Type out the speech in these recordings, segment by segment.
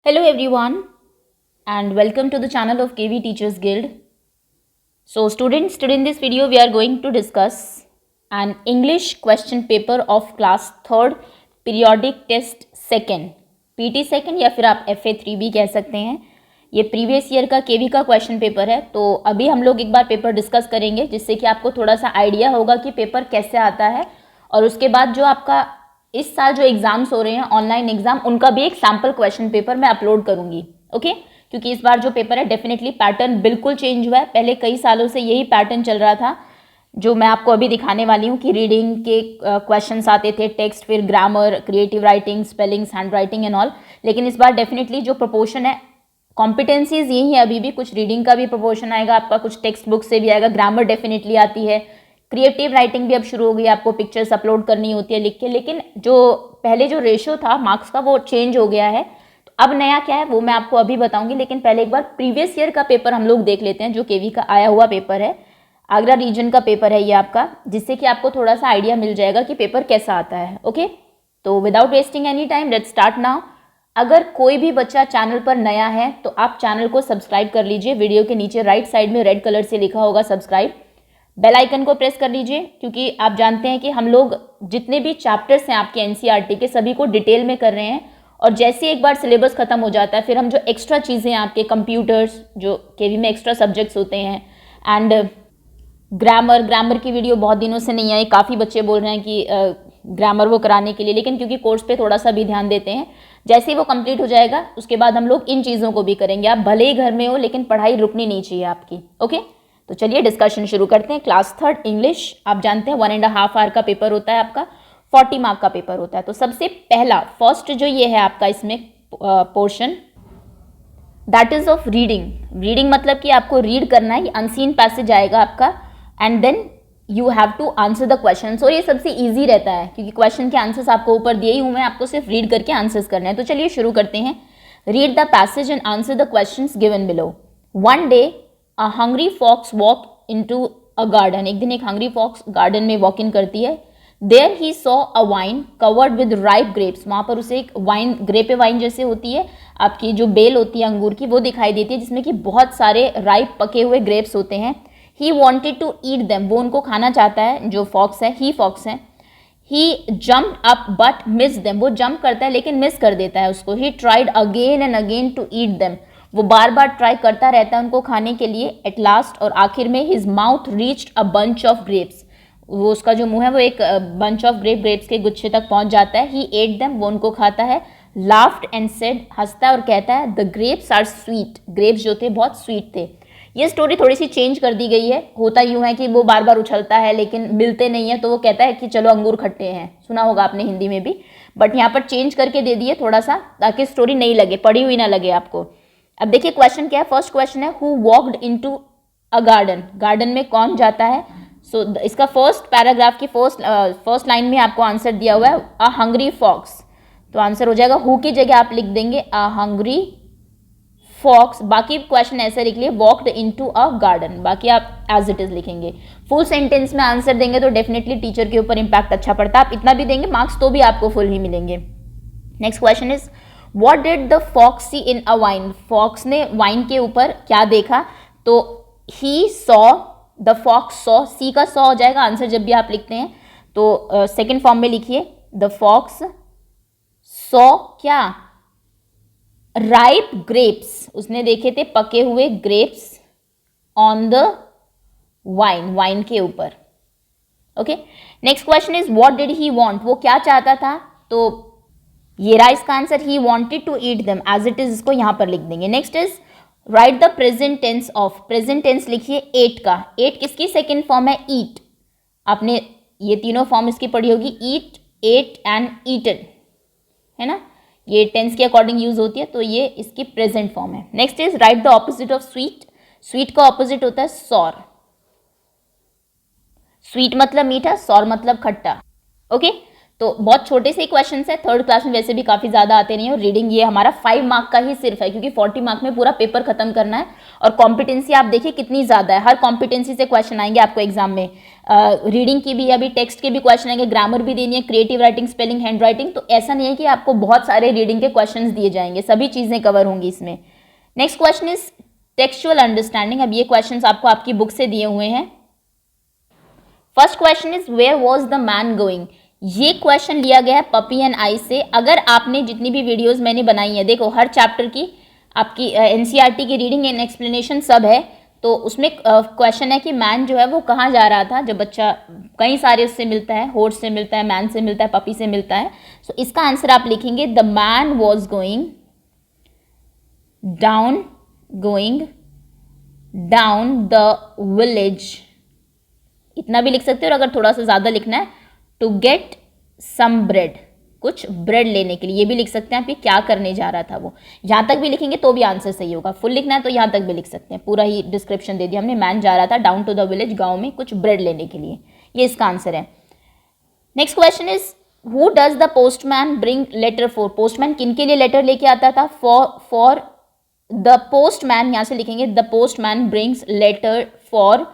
Hello everyone and welcome to the channel of KV Teachers Guild. So students, today in this video we are going to discuss an English question paper of class 3rd periodic test 2nd PT 2nd या फिर आप FA3 भी कह सकते हैं. ये previous year का केवी का क्वेश्चन पेपर है. तो अभी हम लोग एक बार पेपर डिस्कस करेंगे जिससे कि आपको थोड़ा सा आइडिया होगा कि पेपर कैसे आता है और उसके बाद जो आपका इस साल जो एग्जाम्स हो रहे हैं ऑनलाइन एग्जाम उनका भी एक सैम्पल क्वेश्चन पेपर मैं अपलोड करूंगी. ओके क्योंकि इस बार जो पेपर है डेफिनेटली पैटर्न बिल्कुल चेंज हुआ है. पहले कई सालों से यही पैटर्न चल रहा था जो मैं आपको अभी दिखाने वाली हूँ कि रीडिंग के क्वेश्चंस आते थे, टेक्स्ट, फिर grammar, creative writing, spellings, hand writing and all. लेकिन इस बार डेफिनेटली जो प्रोपोर्शन है कॉम्पिटेंसीज यही है. अभी भी कुछ रीडिंग का भी प्रोपोर्शन आएगा आपका, कुछ टेक्स्ट बुक से भी आएगा, ग्रामर डेफिनेटली आती है, क्रिएटिव राइटिंग भी अब शुरू हो गई, आपको पिक्चर्स अपलोड करनी होती है लिख के. लेकिन जो पहले जो रेशियो था मार्क्स का वो चेंज हो गया है. तो अब नया क्या है वो मैं आपको अभी बताऊंगी. लेकिन पहले एक बार प्रीवियस ईयर का पेपर हम लोग देख लेते हैं जो केवी का आया हुआ पेपर है. आगरा रीजन का पेपर है ये आपका, जिससे कि आपको थोड़ा सा आइडिया मिल जाएगा कि पेपर कैसा आता है. ओके तो without wasting any time let's start now. अगर कोई भी बच्चा चैनल पर नया है तो आप चैनल को सब्सक्राइब कर लीजिए. वीडियो के नीचे राइट साइड में रेड कलर से लिखा होगा सब्सक्राइब. बेल आइकन को प्रेस कर लीजिए क्योंकि आप जानते हैं कि हम लोग जितने भी चैप्टर्स हैं आपके एनसीईआरटी के सभी को डिटेल में कर रहे हैं. और जैसे एक बार सिलेबस खत्म हो जाता है फिर हम जो एक्स्ट्रा चीज़ें हैं आपके कंप्यूटर्स जो केवी में एक्स्ट्रा सब्जेक्ट्स होते हैं एंड ग्रामर की वीडियो बहुत दिनों से नहीं आई. काफ़ी बच्चे बोल रहे हैं कि ग्रामर वो कराने के लिए, लेकिन क्योंकि कोर्स पे थोड़ा सा भी ध्यान देते हैं. जैसे ही वो कंप्लीट हो जाएगा उसके बाद हम लोग इन चीज़ों को भी करेंगे. आप भले ही घर में हो लेकिन पढ़ाई रुकनी नहीं चाहिए आपकी. ओके तो चलिए डिस्कशन शुरू करते हैं. क्लास 3rd इंग्लिश आप जानते हैं 1.5 आवर का पेपर होता है आपका, 40 मार्क का पेपर होता है. तो सबसे पहला फर्स्ट जो ये है आपका इसमें portion that is of reading. Reading मतलब कि आपको रीड करना है. अनसीन पैसेज आएगा आपका and then you have to answer the question. और ये सबसे ईजी रहता है क्योंकि क्वेश्चन के आंसर्स आपको ऊपर दिए ही हुए हैं, आपको सिर्फ रीड करके आंसर्स करने हैं. तो चलिए शुरू करते हैं. Read the passage and answer the questions given below. One day A hungry fox walked into a garden. एक दिन एक hungry fox गार्डन में वॉक इन करती है. There he saw a vine covered with ripe grapes. वहाँ पर उसे एक वाइन, ग्रेपे वाइन जैसे होती है आपकी जो बेल होती है अंगूर की, वो दिखाई देती है जिसमें कि बहुत सारे राइप पके हुए ग्रेप्स होते हैं. He wanted to eat them. वो उनको खाना चाहता है. जो फॉक्स है, ही फॉक्स है. He jumped up but missed them. वो जंप करता है लेकिन मिस कर देता है उसको. He tried again and again to eat them. वो बार बार ट्राई करता रहता है उनको खाने के लिए. एट लास्ट और आखिर में his mouth reached a bunch of grapes. वो उसका जो मुंह है वो एक बंच ऑफ ग्रेप्स के गुच्छे तक पहुंच जाता है. He ate them. वो उनको खाता है. Laughed and said. हंसता है और कहता है the grapes are sweet. Grapes जो थे बहुत स्वीट थे. ये स्टोरी थोड़ी सी चेंज कर दी गई है. होता यूँ है कि वो बार बार उछलता है लेकिन मिलते नहीं है तो वो कहता है कि चलो अंगूर खट्टे हैं. सुना होगा आपने हिंदी में भी, बट यहाँ पर चेंज करके दे दिए थोड़ा सा ताकि स्टोरी नहीं लगे, पढ़ी हुई ना लगे आपको. अब देखिए क्वेश्चन क्या है. फर्स्ट क्वेश्चन है who walked into a garden. Garden में कौन जाता है. सो इसका फर्स्ट पैराग्राफ की फर्स्ट लाइन में आपको आंसर दिया हुआ है अ हंग्री फॉक्स. तो आंसर हो जाएगा हु की जगह आप लिख देंगे अ हंग्री फॉक्स. बाकी क्वेश्चन ऐसे लिख लिए वॉक्ड इनटू अ गार्डन. बाकी आप एज इट इज लिखेंगे. फुल सेंटेंस में आंसर देंगे तो डेफिनेटली टीचर के ऊपर इंपैक्ट अच्छा पड़ता है. आप इतना भी देंगे मार्क्स तो भी आपको फुल ही मिलेंगे. Next question is What did the fox see in a wine? Fox ने वाइन के ऊपर क्या देखा. तो he saw, the fox saw, सी का saw हो जाएगा आंसर जब भी आप लिखते हैं. तो सेकेंड फॉर्म में लिखिए the fox saw क्या ripe grapes. उसने देखे थे पके हुए grapes on the wine, wine के ऊपर. Okay next question is what did he want? वो क्या चाहता था. तो ये रहा इसका answer. He wanted to eat them. As it is इसको यहाँ पर लिख देंगे. Next is write the present tense of. Present tense लिखिए एट का. एट किसकी सेकेंड फॉर्म है. ईट. आपने ये तीनों फॉर्म इसकी पढ़ी होगी. ईट, एट एंड ईटन, है ना. ये टेंस के अकॉर्डिंग यूज होती है तो ये इसकी प्रेजेंट फॉर्म है. Next is write the opposite of sweet. Sweet का ऑपोजिट होता है सॉर. स्वीट मतलब मीठा, सॉर मतलब खट्टा. ओके तो बहुत छोटे से क्वेश्चन है, थर्ड क्लास में वैसे भी काफ़ी ज़्यादा आते नहीं है। और रीडिंग ये हमारा 5 मार्क का ही सिर्फ है, क्योंकि 40 मार्क में पूरा पेपर खत्म करना है। और कॉम्पिटेंसी आप देखिए कितनी ज़्यादा है, हर कॉम्पिटेंसी से क्वेश्चन आएंगे आपको एग्जाम में। रीडिंग की भी, अभी टेक्स्ट के भी क्वेश्चन आएंगे, ग्रामर भी देनी है, creative writing, spelling, hand writing. तो ऐसा नहीं है कि आपको बहुत सारे रीडिंग के क्वेश्चन दिए जाएंगे, सभी चीज़ें कवर होंगी इसमें। Next question is textual understanding. अब ये क्वेश्चन आपको आपकी बुक से दिए हुए हैं। First question is where was the man going. ये क्वेश्चन लिया गया है पपी एंड आई से। अगर आपने जितनी भी वीडियोस मैंने बनाई है, देखो हर चैप्टर की आपकी एनसीईआरटी की रीडिंग एंड एक्सप्लेनेशन सब है, तो उसमें क्वेश्चन है कि मैन जो है वो कहाँ जा रहा था जब बच्चा कई सारे उससे मिलता है, हॉर्स से मिलता है, मैन से मिलता है, पपी से मिलता है। सो इसका आंसर आप लिखेंगे the man was going down the village. इतना भी लिख सकते हो, और अगर थोड़ा सा ज़्यादा लिखना है टू गेट सम ब्रेड, कुछ ब्रेड लेने के लिए, ये भी लिख सकते हैं आप, ये क्या करने जा रहा था वो। यहाँ तक भी लिखेंगे तो भी आंसर सही होगा। फुल लिखना है तो यहाँ तक भी लिख सकते हैं, पूरा ही डिस्क्रिप्शन दे दिया हमने। मैन जा रहा था डाउन टू द विलेज, गाँव में कुछ ब्रेड लेने के लिए, ये इसका आंसर है। Next question is who does the postman bring letter for. Postman किन के लिए लेटर लेके आता था? फॉर द पोस्टमैन, यहाँ से लिखेंगे the postman brings letter for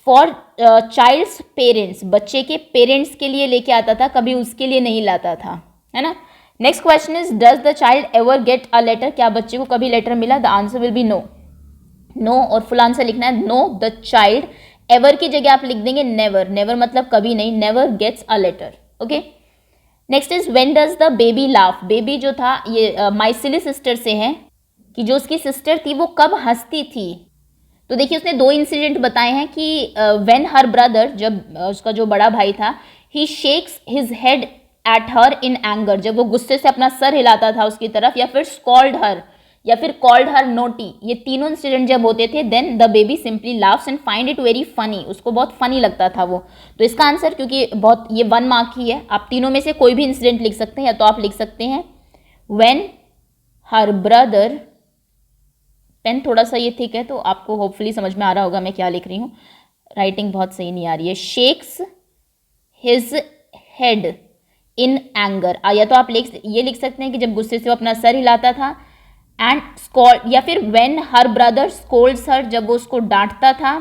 child's parents, बच्चे के पेरेंट्स के लिए लेके आता था, कभी उसके लिए नहीं लाता था, है ना। Next question is does the child ever get a letter. क्या बच्चे को कभी लेटर मिला? The answer will be no. No, और फुल आंसर लिखना है नो द चाइल्ड। एवर की जगह आप लिख देंगे नेवर। नेवर मतलब कभी नहीं, never gets a letter. Okay. Next is when does the baby laugh. Baby जो था ये माय सिली सिस्टर से है, कि जो उसकी सिस्टर थी वो कब हंसती थी। तो देखिए उसने 2 इंसिडेंट बताए हैं कि व्हेन हर ब्रदर, जब उसका जो बड़ा भाई था, he shakes his head at her in anger, जब वो गुस्से से अपना सर हिलाता था उसकी तरफ, या फिर स्कॉल्ड हर, या फिर कॉल्ड हर नोटी। ये तीनों इंसिडेंट जब होते थे, then the baby simply laughs and find it very funny, उसको बहुत फनी लगता था वो। तो इसका आंसर, क्योंकि बहुत ये 1 मार्क ही है, आप तीनों में से कोई भी इंसिडेंट लिख सकते हैं, या तो आप लिख सकते हैं व्हेन हर ब्रदर, पेन थोड़ा सा ये थिक है तो आपको होपफुली समझ में आ रहा होगा मैं क्या लिख रही हूँ, राइटिंग बहुत सही नहीं आ रही है। Shakes his head in anger, या तो आप ये लिख सकते हैं कि जब गुस्से से वो अपना सर हिलाता था, एंड स्कॉल्ड, या फिर व्हेन हर ब्रदर स्कोल्ड्स हर, जब वो उसको डांटता था,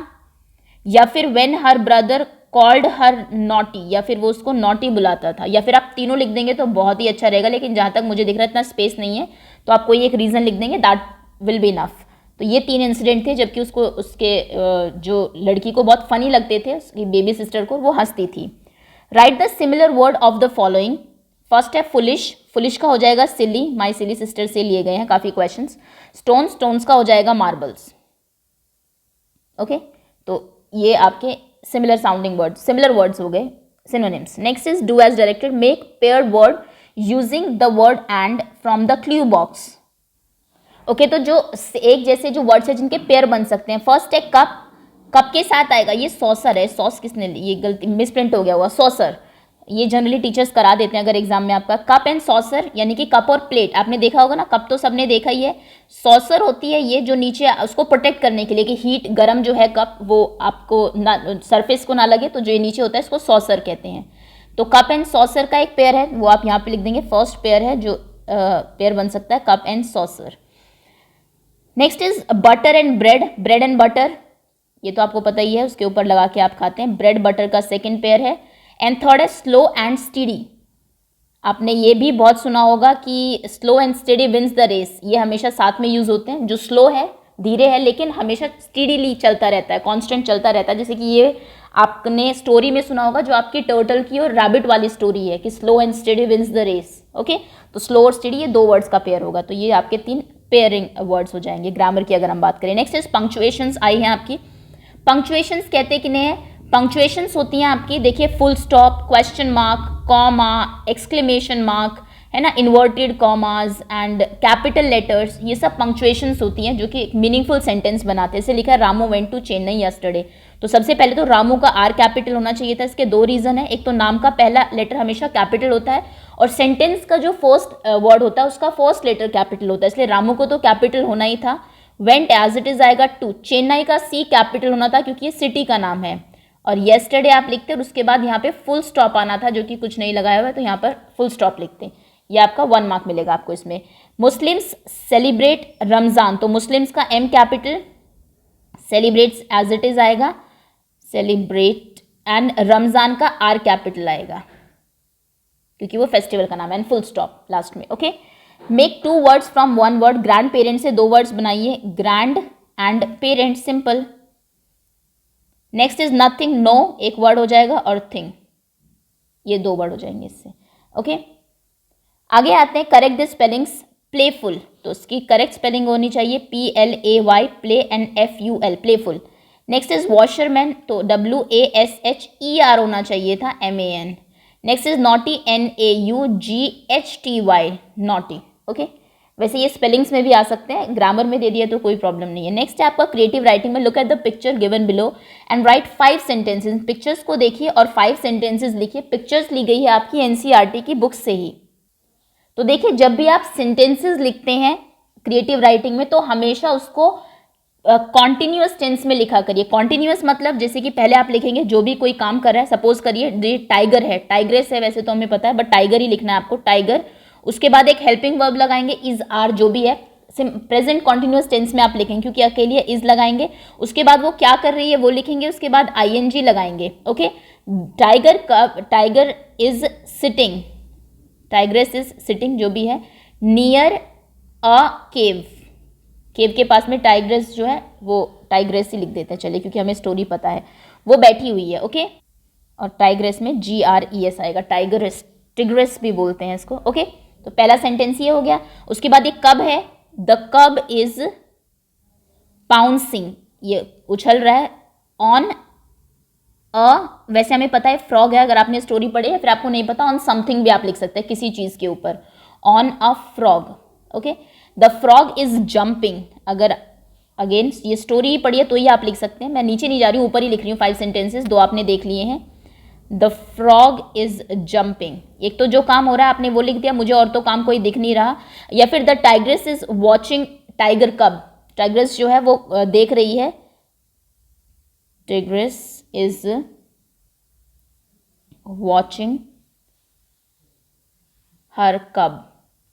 या फिर when her brother called her naughty, या फिर वो उसको नॉटी बुलाता था। या फिर आप तीनों लिख देंगे तो बहुत ही अच्छा रहेगा, लेकिन जहाँ तक मुझे दिख रहा है इतना स्पेस नहीं है, तो आप कोई एक रीज़न लिख देंगे, दैट विल बी इनफ। तो ये 3 इंसिडेंट थे, जबकि उसको उसके जो लड़की को बहुत फनी लगते थे, उसकी बेबी सिस्टर को, वो हंसती थी। Right the similar word of the following. First है फुलिश, फुलिश का हो जाएगा सिली, माई सिली सिस्टर से लिए गए हैं काफ़ी क्वेश्चंस। स्टोन, स्टोन्स का हो जाएगा मार्बल्स। ओके, तो ये आपके similar sounding word, similar words हो गए, synonyms. Next is do as directed, make paired word using the word and from the clue box. Okay, तो जो एक जैसे जो वर्ड्स है जिनके पेयर बन सकते हैं, फर्स्ट है कप, कप के साथ आएगा ये सॉसर है, सॉस किसने, ये गलती मिसप्रिंट हो गया हुआ, सॉसर, ये जनरली टीचर्स करा देते हैं अगर एग्जाम में आपका। कप एंड सॉसर, यानी कि कप और प्लेट आपने देखा होगा ना, कप तो सबने देखा ही है। सॉसर होती है ये जो नीचे उसको प्रोटेक्ट करने के लिए कि हीट गर्म जो है कप वो आपको ना, सरफेस को ना लगे, तो जो ये नीचे होता है इसको सॉसर कहते हैं। तो कप एंड सॉसर का एक पेयर है, वो आप यहाँ पे लिख देंगे, फर्स्ट पेयर है जो पेयर बन सकता है, cup and saucer. Next is butter and bread, bread and butter, ये तो आपको पता ही है, उसके ऊपर लगा के आप खाते हैं, ब्रेड बटर का सेकंड पेयर है। एंड थर्ड है स्लो एंड स्टीडी, आपने ये भी बहुत सुना होगा कि slow and steady wins the race, ये हमेशा साथ में यूज होते हैं। जो स्लो है, धीरे है, लेकिन हमेशा स्टीडीली चलता रहता है, कांस्टेंट चलता रहता है, जैसे कि ये आपने स्टोरी में सुना होगा जो आपकी टर्टल की और रैबिट वाली स्टोरी है कि slow and steady wins the race. Okay, तो स्लो और स्टेडी ये 2 वर्ड्स का पेयर होगा, तो ये आपके 3 पेयरिंग वर्ड्स हो जाएंगे ग्रामर की अगर हम बात करें। नेक्स्ट इज पंक्चुएशंस आई हैं आपकी। पंक्चुएशंस कहते किन्हें हैं? पंक्चुएशंस होती हैं आपकी, देखिए full stop, question mark, comma, exclamation mark, है ना, inverted commas and capital letters, ये सब पंक्चुएशंस होती हैं जो कि एक मीनिंगफुल सेंटेंस बनाते हैं। जैसे लिखा है Ramu went to Chennai yesterday, तो सबसे पहले तो रामू का आर कैपिटल होना चाहिए था। इसके 2 रीजन है, एक तो नाम का पहला लेटर हमेशा कैपिटल होता है, और सेंटेंस का जो फर्स्ट वर्ड होता है उसका फर्स्ट लेटर कैपिटल होता है, इसलिए रामू को तो कैपिटल होना ही था। वेंट एज इट इज आएगा टू, चेन्नई का सी कैपिटल होना था क्योंकि ये सिटी का नाम है, और येस्टरडे आप लिखते हैं और उसके बाद यहाँ पे फुल स्टॉप आना था, जो कि कुछ नहीं लगाया हुआ है, तो यहाँ पर फुल स्टॉप लिखते हैं। ये आपका 1 मार्क मिलेगा आपको इसमें। मुस्लिम्स सेलिब्रेट रमज़ान, तो मुस्लिम्स का M capital, celebrates as it is आएगा, सेलिब्रेट, एंड रमज़ान का R कैपिटल आएगा क्योंकि वो फेस्टिवल का नाम है, एंड फुल स्टॉप लास्ट में। Okay, make 2 words from 1 word, grand parent से 2 वर्ड्स बनाइए, grand and parent, simple. Next is nothing, no एक वर्ड हो जाएगा, और थिंग ये 2 वर्ड हो जाएंगे इससे। ओके, आगे आते हैं करेक्ट द स्पेलिंग्स। प्लेफुल, तो उसकी करेक्ट स्पेलिंग होनी चाहिए PLAY, play and FUL, playful. Next is washerman, तो WASHER होना चाहिए था, MAN। Next is naughty, NAUGHTY, naughty. Okay, वैसे ये स्पेलिंग्स में भी आ सकते हैं, ग्रामर में दे दिया तो कोई प्रॉब्लम नहीं है। नेक्स्ट है आपका क्रिएटिव राइटिंग में, look at the picture given below and right 5 sentences. Pictures को देखिए और 5 सेंटेंसेस लिखिए। पिक्चर्स ली गई है आपकी NCERT की बुक से ही। तो देखिए, जब भी आप सेंटेंसेस लिखते हैं क्रिएटिव राइटिंग में, तो हमेशा उसको कॉन्टिन्यूअस टेंस में लिखा करिए। कॉन्टिन्यूअस मतलब जैसे कि पहले आप लिखेंगे जो भी कोई काम कर रहा है, सपोज करिए टाइगर है, टाइग्रेस है, वैसे तो हमें पता है, बट टाइगर ही लिखना है आपको, टाइगर। उसके बाद एक हेल्पिंग वर्ब लगाएंगे, इज आर, जो भी है, प्रेजेंट कॉन्टिन्यूअस टेंस में आप लिखेंगे क्योंकि अकेले इज लगाएंगे। उसके बाद वो क्या कर रही है वो लिखेंगे, उसके बाद ING लगाएंगे। Okay, tiger is sitting, tigress is sitting, जो भी है, नियर अ केव, केव के पास में टाइग्रेस जो है वो टाइग्रेस ही लिख देते हैं, चलिए, क्योंकि हमें स्टोरी पता है, वो बैठी हुई है। ओके, और टाइग्रेस में GRES आएगा, टाइगरेस, टिग्रेस भी बोलते हैं इसको। ओके, तो पहला सेंटेंस ये हो गया। उसके बाद ये कब है, द कब इज पाउंसिंग, ये उछल रहा है, ऑन वैसे हमें पता है फ्रॉग है, अगर आपने स्टोरी पढ़ी है, फिर आपको नहीं पता, ऑन समथिंग भी आप लिख सकते हैं, किसी चीज के ऊपर, on a frog. Okay, the frog is jumping, अगर अगेन ये स्टोरी ही पढ़ी है तो ही आप लिख सकते हैं, मैं नीचे नहीं जा रही हूँ, ऊपर ही लिख रही हूँ। 5 सेंटेंसेस, 2 आपने देख लिए हैं। द फ्रॉग इज जंपिंग, एक तो जो काम हो रहा है आपने वो लिख दिया, मुझे और तो काम कोई दिख नहीं रहा। या फिर the tigress is watching tiger कब, टाइग्रेस जो है वो देख रही है, टाइग्रेस इज वॉचिंग हर कब।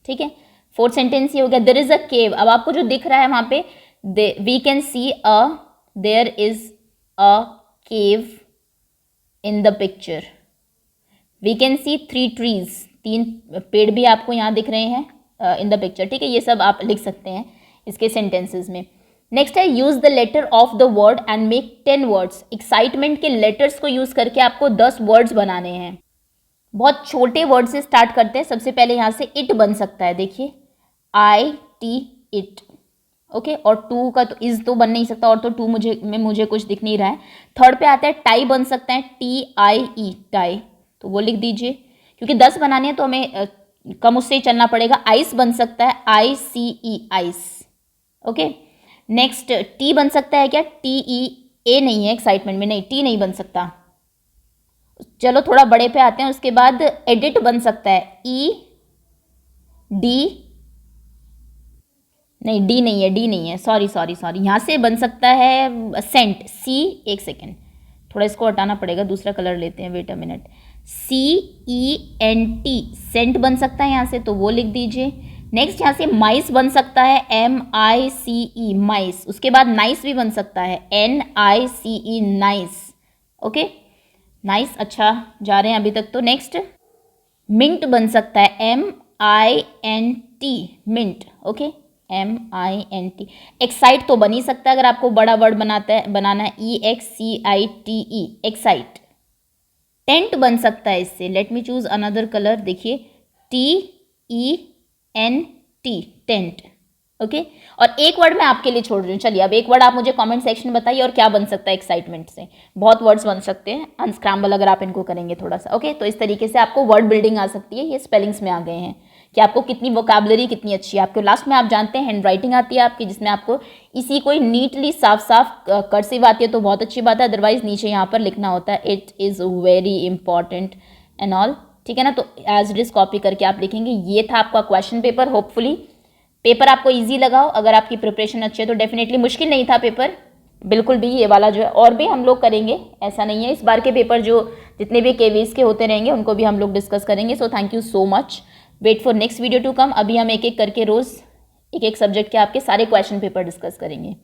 ठीक है, 4th सेंटेंस ये हो गया। देयर इज अ केव, अब आपको जो दिख रहा है वहां पे, we can see there is a cave in the picture. We can see 3 trees, 3 पेड़ भी आपको यहाँ दिख रहे हैं इन द पिक्चर। ठीक है, ये सब आप लिख सकते हैं इसके सेंटेंसेस में। नेक्स्ट है use the letter of the word and make 10 words. Excitement के लेटर्स को यूज करके आपको 10 वर्ड्स बनाने हैं। बहुत छोटे वर्ड से स्टार्ट करते हैं। सबसे पहले यहाँ से इट बन सकता है, देखिए IT, इट। ओके, और टू का तो इज तो बन नहीं सकता, और तो टू मुझे कुछ दिख नहीं रहा है। थर्ड पे आता है टाई, बन सकता है TIE, टाई, तो वो लिख दीजिए, क्योंकि 10 बनाने हैं तो हमें कम उससे ही चलना पड़ेगा। आइस बन सकता है ICE, ice. Okay, next T बन सकता है क्या, TEA नहीं है एक्साइटमेंट में, नहीं, टी नहीं बन सकता। चलो थोड़ा बड़े पे आते हैं। उसके बाद एडिट बन सकता है ED, नहीं डी नहीं है, सॉरी, यहाँ से बन सकता है सेंट, C, एक सेकेंड, थोड़ा इसको हटाना पड़ेगा, दूसरा कलर लेते हैं, wait a minute. CENT, cent बन सकता है यहाँ से, तो वो लिख दीजिए। नेक्स्ट यहाँ से माइस बन सकता है MICE, माइस। उसके बाद नाइस भी बन सकता है NICE, नाइस। ओके, नाइस, अच्छा जा रहे हैं अभी तक तो। नेक्स्ट मिंट बन सकता है MINT, mint. Okay, MINT। Excite तो बन ही सकता है अगर आपको बड़ा वर्ड बनाना है EXCITE, एक्साइट। टेंट बन सकता है इससे, let me choose another colour, देखिए TENT, टेंट। ओके, और एक वर्ड मैं आपके लिए छोड़ रही हूँ। चलिए अब एक वर्ड आप मुझे कमेंट सेक्शन में बताइए और क्या बन सकता है एक्साइटमेंट से। बहुत वर्ड्स बन सकते हैं, अनस्क्रैम्बल अगर आप इनको करेंगे थोड़ा सा। ओके, तो इस तरीके से आपको वर्ड बिल्डिंग आ सकती है। ये स्पेलिंग्स में आ गए हैं कि आपको कितनी वोकैबुलरी कितनी अच्छी है। आपको लास्ट में आप जानते हैं हैंड राइटिंग आती है आपकी, जिसमें आपको इसी को नीटली साफ कर्सिव आती है तो बहुत अच्छी बात है, अदरवाइज नीचे यहाँ पर लिखना होता है। It is very important and all, ठीक है ना। तो एज इट इज कॉपी करके आप लिखेंगे। ये था आपका क्वेश्चन पेपर। होपफुली पेपर आपको ईजी लगाओ। अगर आपकी प्रिपरेशन अच्छी है तो डेफिनेटली, मुश्किल नहीं था पेपर, बिल्कुल भी ये वाला जो है, और भी हम लोग करेंगे, ऐसा नहीं है। इस बार के पेपर जो जितने भी केवीज के होते रहेंगे उनको भी हम लोग डिस्कस करेंगे। So thank you so much, wait for next video to come. अभी हम एक एक करके रोज़ एक एक सब्जेक्ट के आपके सारे क्वेश्चन पेपर डिस्कस करेंगे।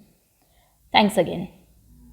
Thanks again.